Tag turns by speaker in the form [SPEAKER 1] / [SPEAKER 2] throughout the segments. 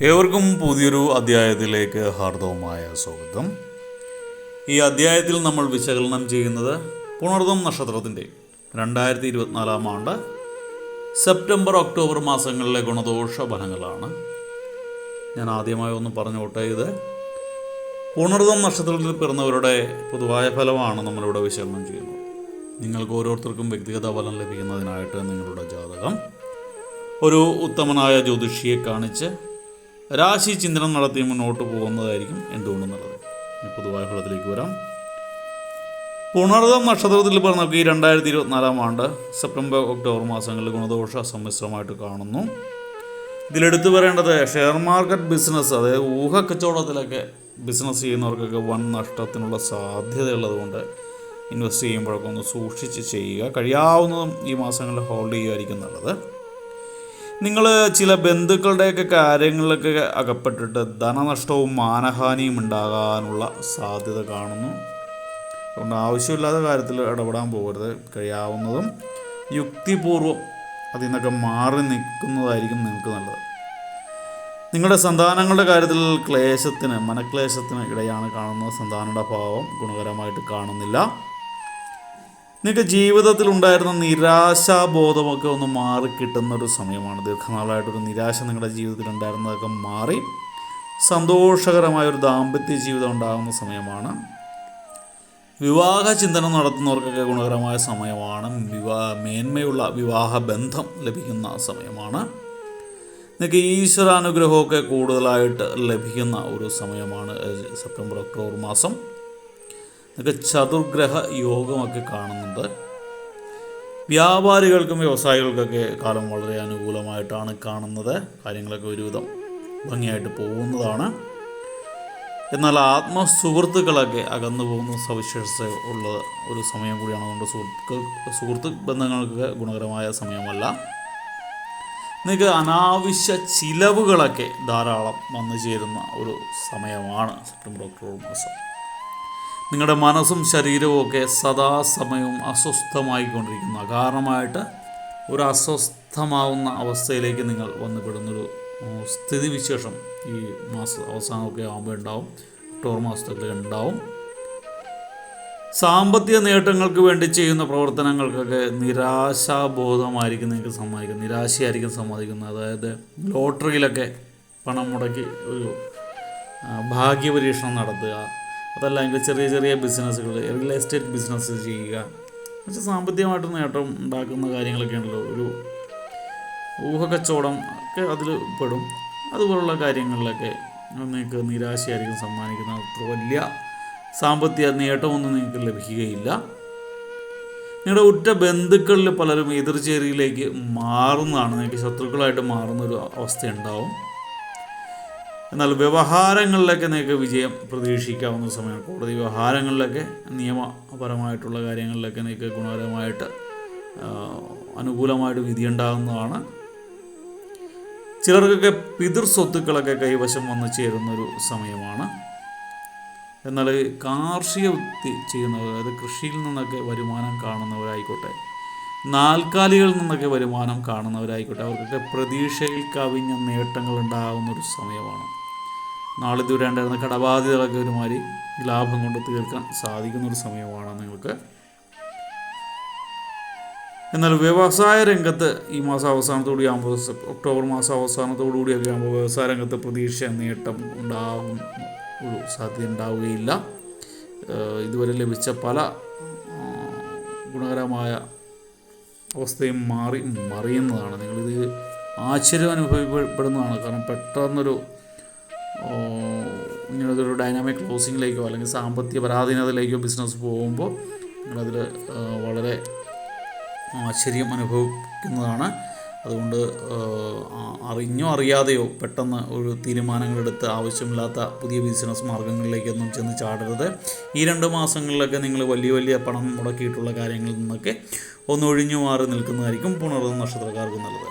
[SPEAKER 1] ഏവർക്കും പുതിയൊരു അധ്യായത്തിലേക്ക് ഹാർദവമായ സ്വാഗതം. ഈ അധ്യായത്തിൽ നമ്മൾ വിശകലനം ചെയ്യുന്നത് പുണർതം നക്ഷത്രത്തിൻ്റെ 2024 ആണ്ട് സെപ്റ്റംബർ ഒക്ടോബർ മാസങ്ങളിലെ ഗുണദോഷ ഫലങ്ങളാണ്. ഞാൻ ആദ്യമായി ഒന്ന് പറഞ്ഞോട്ടെ, ഇത് പുണർതം നക്ഷത്രത്തിൽ പിറന്നവരുടെ പൊതുവായ ഫലമാണ് നമ്മളിവിടെ വിശകലനം ചെയ്യുന്നത്. നിങ്ങൾക്ക് ഓരോരുത്തർക്കും വ്യക്തിഗത ഫലം ലഭിക്കുന്നതിനായിട്ട് നിങ്ങളുടെ ജാതകം ഒരു ഉത്തമനായ ജ്യോതിഷിയെ കാണിച്ച് രാശി ചിന്തനം നടത്തി മുന്നോട്ട് പോകുന്നതായിരിക്കും എന്തുകൊണ്ടും നല്ലത്. പൊതുവായ ഫലത്തിലേക്ക് വരാം. പുണർതം നക്ഷത്രത്തിൽ പറഞ്ഞവർക്ക് ഈ 2024 ആണ്ട് സെപ്റ്റംബർ ഒക്ടോബർ മാസങ്ങളിൽ ഗുണദോഷ സമ്മിശ്രമായിട്ട് കാണുന്നു. ഇതിലെടുത്തു പറയേണ്ടത് ഷെയർ മാർക്കറ്റ് ബിസിനസ്, അതായത് ഊഹക്കച്ചവടത്തിലൊക്കെ ബിസിനസ് ചെയ്യുന്നവർക്കൊക്കെ വൻ നഷ്ടത്തിനുള്ള സാധ്യതയുള്ളതുകൊണ്ട് ഇൻവെസ്റ്റ് ചെയ്യുമ്പോഴൊക്കെ ഒന്ന് സൂക്ഷിച്ച് ചെയ്യുക. കഴിയാവുന്നതും ഈ മാസങ്ങളിൽ ഹോൾഡ് ചെയ്യുമായിരിക്കും നല്ലത്. നിങ്ങൾ ചില ബന്ധുക്കളുടെയൊക്കെ കാര്യങ്ങളിലൊക്കെ അകപ്പെട്ടിട്ട് ധനനഷ്ടവും മാനഹാനിയും ഉണ്ടാകാനുള്ള സാധ്യത കാണുന്നു. അതുകൊണ്ട് ആവശ്യമില്ലാത്ത കാര്യത്തിൽ ഇടപെടാൻ പോകരുത്. കഴിയാവുന്നതും യുക്തിപൂർവ്വം അതിൽ നിന്നൊക്കെ മാറി നിൽക്കുന്നതായിരിക്കും നിങ്ങൾക്ക് നല്ലത്. നിങ്ങളുടെ സന്താനങ്ങളുടെ കാര്യത്തിൽ മനക്ലേശത്തിന് ഇടയാണ് കാണുന്നത്. സന്താനങ്ങളുടെ ഭാവം ഗുണകരമായിട്ട് കാണുന്നില്ല. നിങ്ങൾക്ക് ജീവിതത്തിൽ ഉണ്ടായിരുന്ന നിരാശാബോധമൊക്കെ ഒന്ന് മാറിക്കിട്ടുന്നൊരു സമയമാണ്. ദീർഘനാളായിട്ടൊരു നിരാശ നിങ്ങളുടെ ജീവിതത്തിൽ ഉണ്ടായിരുന്നതൊക്കെ മാറി സന്തോഷകരമായൊരു ദാമ്പത്യ ജീവിതം ഉണ്ടാകുന്ന സമയമാണ്. വിവാഹ ചിന്തനം നടത്തുന്നവർക്കൊക്കെ ഗുണകരമായ സമയമാണ്. മേന്മയുള്ള വിവാഹ ബന്ധം ലഭിക്കുന്ന സമയമാണ്. നിങ്ങൾക്ക് ഈശ്വരാനുഗ്രഹമൊക്കെ കൂടുതലായിട്ട് ലഭിക്കുന്ന ഒരു സമയമാണ് സെപ്റ്റംബർ ഒക്ടോബർ മാസം. നിങ്ങൾക്ക് ചതുർഗ്രഹ യോഗമൊക്കെ കാണുന്നുണ്ട്. വ്യാപാരികൾക്കും വ്യവസായികൾക്കൊക്കെ കാലം വളരെ അനുകൂലമായിട്ടാണ് കാണുന്നത്. കാര്യങ്ങളൊക്കെ ഒരുവിധം ഭംഗിയായിട്ട് പോകുന്നതാണ്. എന്നാൽ ആത്മസുഹൃത്തുക്കളൊക്കെ അകന്നു പോകുന്ന സവിശേഷത ഉള്ള ഒരു സമയം കൂടിയാണ്. അതുകൊണ്ട് സുഹൃത്ത് ബന്ധങ്ങൾക്ക് ഗുണകരമായ സമയമല്ല. നിങ്ങൾക്ക് അനാവശ്യ ചിലവുകളൊക്കെ ധാരാളം വന്നു ചേരുന്ന ഒരു സമയമാണ് സെപ്റ്റംബർ ഒക്ടോബർ മാസം. നിങ്ങളുടെ മനസ്സും ശരീരവും ഒക്കെ സദാസമയവും അസ്വസ്ഥമായിക്കൊണ്ടിരിക്കുന്ന കാരണമായിട്ട് ഒരു അസ്വസ്ഥമാവുന്ന അവസ്ഥയിലേക്ക് നിങ്ങൾ വന്നുപെടുന്നൊരു സ്ഥിതിവിശേഷം ഈ അവസാനമൊക്കെ ആകുമ്പോൾ ഉണ്ടാവും. ഒക്ടോബർ മാസത്തൊക്കെ ഉണ്ടാവും. സാമ്പത്തിക നേട്ടങ്ങൾക്ക് വേണ്ടി ചെയ്യുന്ന പ്രവർത്തനങ്ങൾക്കൊക്കെ നിരാശാബോധമായിരിക്കും നിങ്ങൾക്ക് സമ്മാനിക്കുന്നത്. നിരാശയായിരിക്കും സമ്മാനിക്കുന്നത്. അതായത് ലോട്ടറിയിലൊക്കെ പണം മുടക്കി ഒരു ഭാഗ്യപരീക്ഷണം നടത്തുക, അതല്ലെങ്കിൽ ചെറിയ ചെറിയ ബിസിനസ്സുകൾ, റിയൽ എസ്റ്റേറ്റ് ബിസിനസ് ചെയ്യുക, പക്ഷേ സാമ്പത്തികമായിട്ട് നേട്ടം ഉണ്ടാക്കുന്ന കാര്യങ്ങളൊക്കെ ഉണ്ടല്ലോ. ഒരു ഊഹക്കച്ചവടം ഒക്കെ അതിൽ പെടും. അതുപോലുള്ള കാര്യങ്ങളിലൊക്കെ നിങ്ങൾക്ക് നിരാശയായിരിക്കും സമ്മാനിക്കുന്ന. അത്ര വലിയ സാമ്പത്തിക നേട്ടമൊന്നും നിങ്ങൾക്ക് ലഭിക്കുകയില്ല. നിങ്ങളുടെ ഉറ്റ ബന്ധുക്കളിൽ പലരും എതിർചേരിയിലേക്ക് മാറുന്നതാണ്. നിങ്ങൾക്ക് ശത്രുക്കളായിട്ട് മാറുന്നൊരു അവസ്ഥയുണ്ടാവും. എന്നാൽ വ്യവഹാരങ്ങളിലൊക്കെ നിങ്ങൾക്ക് വിജയം പ്രതീക്ഷിക്കാവുന്ന സമയമാണ്. കോടതി വ്യവഹാരങ്ങളിലൊക്കെ നിയമപരമായിട്ടുള്ള കാര്യങ്ങളിലൊക്കെ നിങ്ങൾക്ക് ഗുണകരമായിട്ട് അനുകൂലമായിട്ട് വിധിയുണ്ടാകുന്നതാണ്. ചിലർക്കൊക്കെ പിതൃ സ്വത്തുക്കളൊക്കെ കൈവശം വന്നു ചേരുന്നൊരു സമയമാണ്. എന്നാൽ കാർഷിക വൃത്തി ചെയ്യുന്നവർ, അതായത് കൃഷിയിൽ നിന്നൊക്കെ വരുമാനം കാണുന്നവരായിക്കോട്ടെ, നാൽക്കാലികളിൽ നിന്നൊക്കെ വരുമാനം കാണുന്നവരായിക്കോട്ടെ, അവർക്കൊക്കെ പ്രതീക്ഷയിൽ കവിഞ്ഞ നേട്ടങ്ങൾ ഉണ്ടാകുന്നൊരു സമയമാണ്. നാളെ ദൂരെ ഉണ്ടായിരുന്ന കടബാധ്യതകളൊക്കെ ഒരുമാതിരി ലാഭം കൊണ്ട് തീർക്കാൻ സാധിക്കുന്നൊരു സമയമാണ് നിങ്ങൾക്ക്. എന്നാൽ വ്യവസായ രംഗത്ത് ഈ മാസം അവസാനത്തോടെ ആകുമ്പോൾ, ഒക്ടോബർ മാസം അവസാനത്തോടുകൂടിയൊക്കെ ആകുമ്പോൾ വ്യവസായ രംഗത്ത് പ്രതീക്ഷ നേട്ടം ഉണ്ടാകും ഒരു സാധ്യത ഉണ്ടാവുകയില്ല. ഇതുവരെ ലഭിച്ച പല ഗുണകരമായ അവസ്ഥയും മറിയുന്നതാണ്. നിങ്ങളിത് ആശ്ചര്യം അനുഭവപ്പെടുന്നതാണ്. കാരണം പെട്ടെന്നൊരു ഇങ്ങനൊരു ഡൈനാമിക് ക്ലോസിങ്ങിലേക്കോ അല്ലെങ്കിൽ സാമ്പത്തിക പരാധീനതയിലേക്കോ ബിസിനസ് പോകുമ്പോൾ നിങ്ങളതിൽ വളരെ ആശ്ചര്യം അനുഭവിക്കുന്നതാണ്. അതുകൊണ്ട് അറിഞ്ഞോ അറിയാതെയോ പെട്ടെന്ന് ഒരു തീരുമാനങ്ങളെടുത്ത് ആവശ്യമില്ലാത്ത പുതിയ ബിസിനസ് മാർഗ്ഗങ്ങളിലേക്കൊന്നും ചെന്ന് ചാടരുത്. ഈ 2 മാസങ്ങളിലൊക്കെ നിങ്ങൾ വലിയ വലിയ പണം മുടക്കിയിട്ടുള്ള കാര്യങ്ങളിൽ നിന്നൊക്കെ ഒന്ന് ഒഴിഞ്ഞു മാറി നിൽക്കുന്നതായിരിക്കും പുണർതം നക്ഷത്രക്കാർക്ക് നല്ലത്.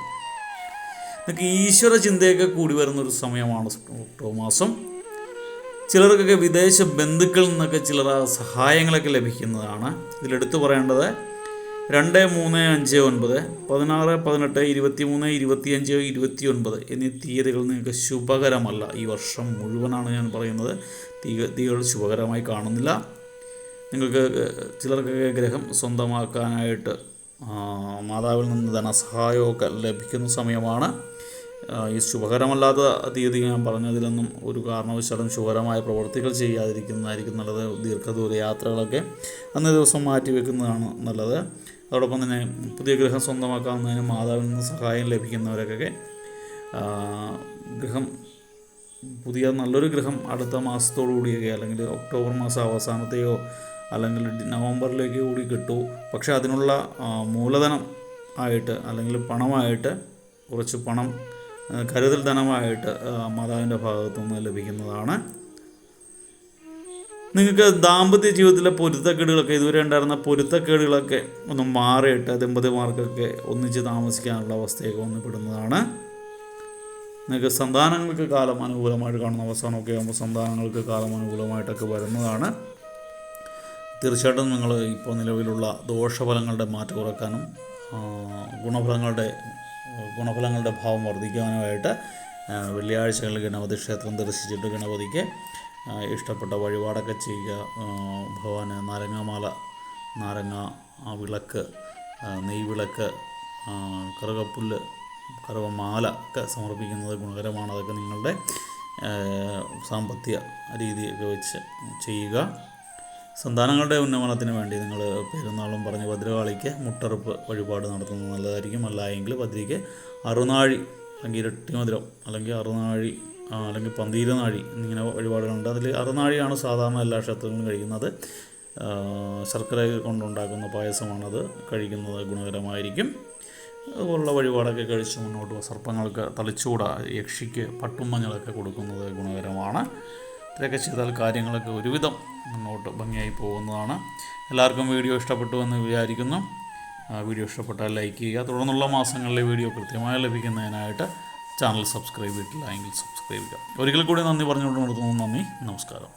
[SPEAKER 1] നിങ്ങൾക്ക് ഈശ്വര ചിന്തയൊക്കെ കൂടി വരുന്നൊരു സമയമാണ് ഒക്ടോബർ മാസം. ചിലർക്കൊക്കെ വിദേശ ബന്ധുക്കളിൽ നിന്നൊക്കെ ചിലർ സഹായങ്ങളൊക്കെ ലഭിക്കുന്നതാണ്. ഇതിലെടുത്തു പറയേണ്ടത് 2, 3, 5, 9, 16, 18, 23, 25, 29 എന്നീ തീയതികൾ നിങ്ങൾക്ക് ശുഭകരമല്ല. ഈ വർഷം മുഴുവനാണ് ഞാൻ പറയുന്നത്. തീയതികൾ ശുഭകരമായി കാണുന്നില്ല. നിങ്ങൾക്ക് ചിലർക്കൊക്കെ ഗ്രഹം സ്വന്തമാക്കാനായിട്ട് മാതാവിൽ നിന്ന് ധനസഹായമൊക്കെ ലഭിക്കുന്ന സമയമാണ്. ഈ ശുഭകരമല്ലാത്ത തീയതി ഞാൻ പറഞ്ഞതിലൊന്നും ഒരു കാരണവശാലും ശുഭകരമായ പ്രവൃത്തികൾ ചെയ്യാതിരിക്കുന്നതായിരിക്കും നല്ലത്. ദീർഘദൂര യാത്രകളൊക്കെ അന്നേ ദിവസം മാറ്റി വെക്കുന്നതാണ് നല്ലത്. അതോടൊപ്പം തന്നെ പുതിയ ഗൃഹം സ്വന്തമാക്കാവുന്നതിന് മാതാവിൽ നിന്ന് സഹായം ലഭിക്കുന്നവരൊക്കെ നല്ലൊരു ഗൃഹം അടുത്ത മാസത്തോടു കൂടിയൊക്കെ, അല്ലെങ്കിൽ ഒക്ടോബർ മാസം അവസാനത്തെയോ അല്ലെങ്കിൽ നവംബറിലേക്ക് കൂടി കിട്ടൂ. പക്ഷേ അതിനുള്ള മൂലധനം ആയിട്ട് അല്ലെങ്കിൽ പണമായിട്ട് കുറച്ച് പണം കരുതൽ ധനമായിട്ട് മാതാവിൻ്റെ ഭാഗത്തുനിന്ന് ലഭിക്കുന്നതാണ്. നിങ്ങൾക്ക് ദാമ്പത്യ ജീവിതത്തിലെ പൊരുത്തക്കേടുകളൊക്കെ, ഇതുവരെ ഉണ്ടായിരുന്ന പൊരുത്തക്കേടുകളൊക്കെ ഒന്ന് മാറിയിട്ട് ദമ്പതിമാർക്കൊക്കെ ഒന്നിച്ച് താമസിക്കാനുള്ള അവസ്ഥയൊക്കെ വന്നുപെടുന്നതാണ്. നിങ്ങൾക്ക് സന്താനങ്ങൾക്ക് കാലം അനുകൂലമായിട്ട് കാണുന്ന അവസാനമൊക്കെ ആകുമ്പോൾ സന്താനങ്ങൾക്ക് കാലം അനുകൂലമായിട്ടൊക്കെ വരുന്നതാണ്. തീർച്ചയായിട്ടും നിങ്ങൾ ഇപ്പോൾ നിലവിലുള്ള ദോഷഫലങ്ങളുടെ മാറ്റം കുറയ്ക്കാനും ഗുണഫലങ്ങളുടെ ഭാവം വർദ്ധിക്കാനുമായിട്ട് വെള്ളിയാഴ്ചകളിൽ ഗണപതി ക്ഷേത്രം ദർശിച്ചിട്ട് ഗണപതിക്ക് ഇഷ്ടപ്പെട്ട വഴിപാടൊക്കെ ചെയ്യുക. ഭഗവാന് നാരങ്ങ വിളക്ക്, നെയ്വിളക്ക്, കറുകപ്പുല്ല്, കറുവമാല ഒക്കെ സമർപ്പിക്കുന്നത് ഗുണകരമാണ്. അതൊക്കെ നിങ്ങളുടെ സാമ്പത്തിക രീതിയൊക്കെ വെച്ച് ചെയ്യുക. സന്താനങ്ങളുടെ ഉന്നമനത്തിന് വേണ്ടി നിങ്ങൾ പെരുന്നാളും പറഞ്ഞ് ഭദ്രകാളിക്ക് മുട്ടറുപ്പ് വഴിപാട് നടത്തുന്നത് നല്ലതായിരിക്കും. അല്ല എങ്കിൽ ഭദ്രയ്ക്ക് അറുനാഴി അല്ലെങ്കിൽ ഇരട്ടിമധുരം അല്ലെങ്കിൽ അറുനാഴി അല്ലെങ്കിൽ പന്തീരനാഴി എന്നിങ്ങനെ വഴിപാടുകളുണ്ട്. അതിൽ അറുനാഴിയാണ് സാധാരണ എല്ലാ ക്ഷേത്രങ്ങളും കഴിക്കുന്നത്. ശർക്കര കൊണ്ടുണ്ടാക്കുന്ന പായസമാണത് കഴിക്കുന്നത് ഗുണകരമായിരിക്കും. അതുപോലുള്ള വഴിപാടൊക്കെ കഴിച്ച് മുന്നോട്ട് സർപ്പങ്ങൾക്ക് തളിച്ചൂടാ, യക്ഷിക്ക് പട്ടും മഞ്ഞളൊക്കെ കൊടുക്കുന്നത് ഗുണകരമാണ്. ഇത്രയൊക്കെ ചെയ്താൽ കാര്യങ്ങളൊക്കെ ഒരുവിധം മുന്നോട്ട് ഭംഗിയായി പോകുന്നതാണ്. എല്ലാവർക്കും വീഡിയോ ഇഷ്ടപ്പെട്ടു എന്ന് വിചാരിക്കുന്നു. വീഡിയോ ഇഷ്ടപ്പെട്ടാൽ ലൈക്ക് ചെയ്യുക. തുടർന്നുള്ള മാസങ്ങളിലെ വീഡിയോ കൃത്യമായി ലഭിക്കുന്നതിനായിട്ട് ചാനൽ സബ്സ്ക്രൈബ് ചെയ്തിട്ടില്ല എങ്കിൽ സബ്സ്ക്രൈബ് ചെയ്യുക. ഒരിക്കൽ കൂടി നന്ദി പറഞ്ഞുകൊണ്ട് നിർത്തുന്നു. നന്ദി, നമസ്കാരം.